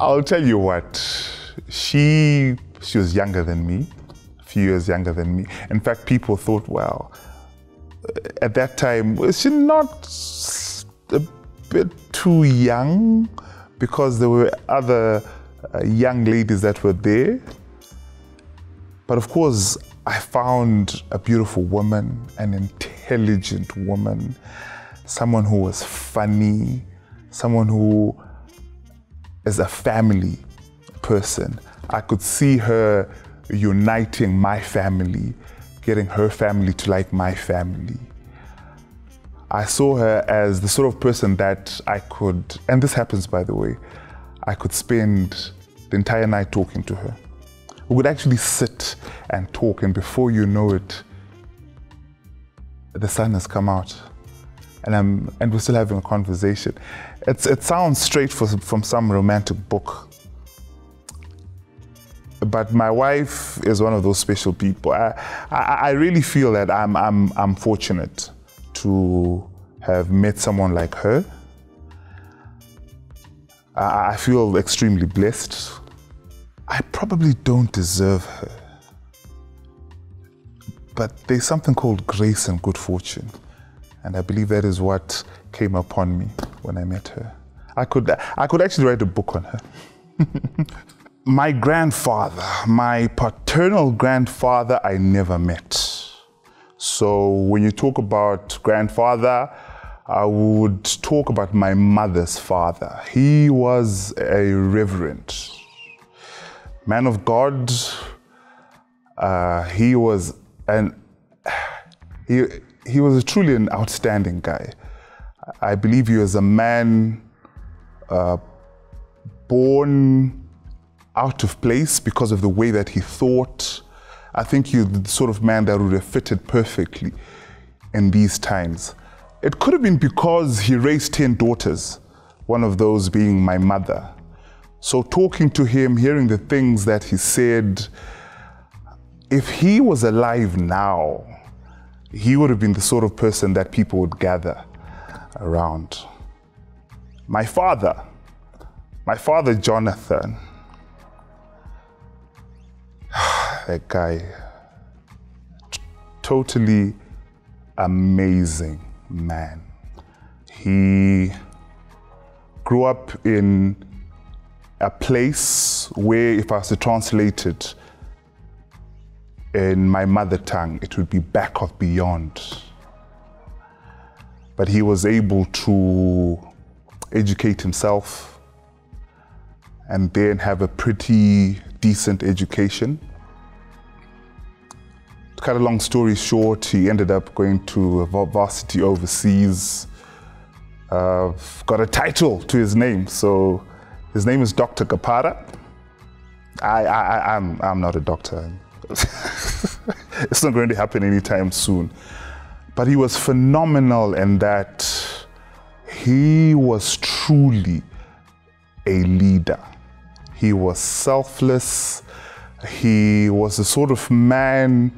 I'll tell you what, she was younger than me, a few years younger than me. In fact, people thought, well, at that time, was she not a bit too young? Because there were other young ladies that were there. But of course, I found a beautiful woman, an intelligent woman, someone who was funny, someone who is a family person. I could see her uniting my family, getting her family to like my family. I saw her as the sort of person that I could, and this happens by the way, I could spend the entire night talking to her. We would actually sit and talk, and before you know it, the sun has come out, and we're still having a conversation. It sounds straight from some romantic book, but my wife is one of those special people. I really feel that I'm fortunate to have met someone like her. I feel extremely blessed. I probably don't deserve her, but there's something called grace and good fortune, and I believe that is what came upon me when I met her. I could actually write a book on her. My grandfather, my paternal grandfather, I never met. So when you talk about grandfather, I would talk about my mother's father. He was a reverend, man of God. He was truly an outstanding guy. I believe he was a man born out of place because of the way that he thought. I think he was the sort of man that would have fitted perfectly in these times. It could have been because he raised 10 daughters, one of those being my mother. So talking to him, hearing the things that he said, if he was alive now, he would have been the sort of person that people would gather around. My father Jonathan, that guy, totally amazing man. He grew up in a place where, if I was to translate it in my mother tongue, it would be back of beyond. But he was able to educate himself and then have a pretty decent education. To cut a long story short, he ended up going to a varsity overseas, got a title to his name. So his name is Dr. Gapara. I'm not a doctor. It's not going to happen anytime soon. But he was phenomenal in that he was truly a leader. He was selfless. He was the sort of man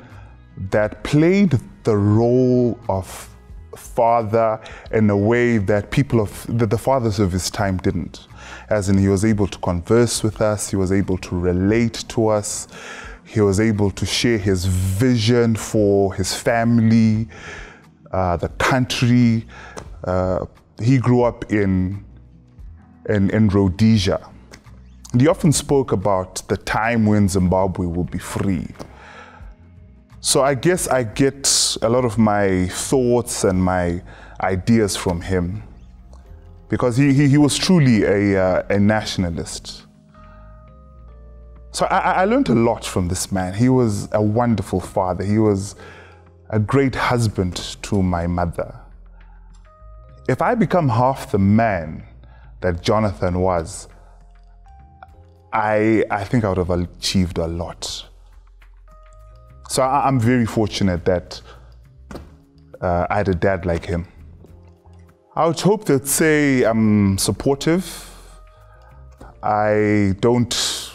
that played the role of father in a way that the fathers of his time didn't. As in, he was able to converse with us, he was able to relate to us, he was able to share his vision for his family, the country. He grew up in Rhodesia. And he often spoke about the time when Zimbabwe will be free. So I guess I get a lot of my thoughts and my ideas from him, because he was truly a nationalist. So I learned a lot from this man. He was a wonderful father. He was a great husband to my mother. If I become half the man that Jonathan was, I think I would have achieved a lot. So I'm very fortunate that I had a dad like him. I would hope they'd say I'm supportive. I don't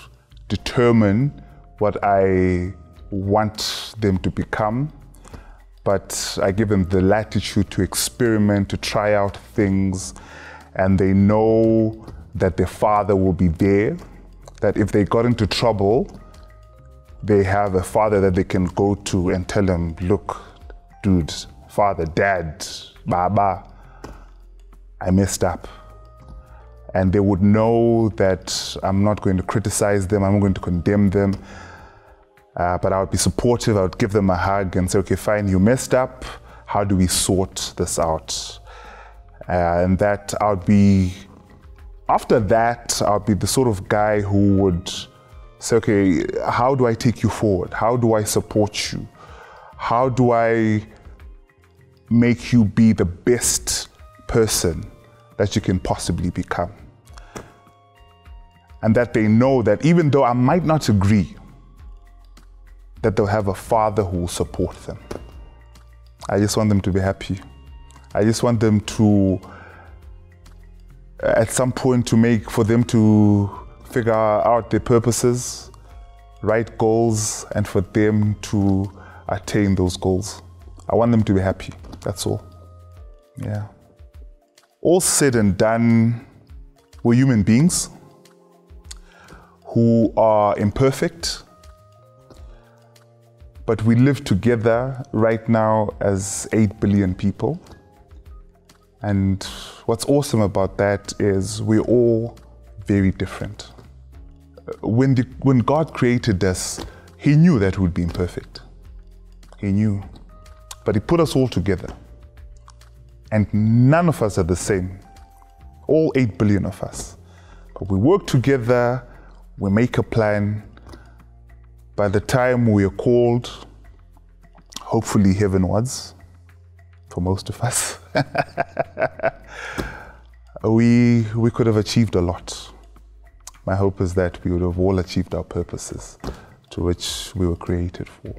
determine what I want them to become, but I give them the latitude to experiment, to try out things, and they know that their father will be there, that if they got into trouble, they have a father that they can go to and tell him, look, dude, father, dad, baba, I messed up. And they would know that I'm not going to criticize them, I'm not going to condemn them, but I would be supportive, I would give them a hug and say, okay, fine, you messed up, how do we sort this out? And that I would be, after that, I would be the sort of guy who would say, okay, how do I take you forward? How do I support you? How do I make you be the best person that you can possibly become? And that they know that even though I might not agree, that they'll have a father who will support them. I just want them to be happy. I just want them to, at some point, for them to figure out their purposes, write goals, and for them to attain those goals. I want them to be happy, that's all. Yeah. All said and done, we're human beings who are imperfect, but we live together right now as 8 billion people. And what's awesome about that is we're all very different. When God created us, He knew that we'd be imperfect. He knew. But He put us all together. And none of us are the same. All 8 billion of us. But we work together, we make a plan. By the time we are called, hopefully heavenwards, for most of us, we could have achieved a lot. My hope is that we would have all achieved our purposes to which we were created for.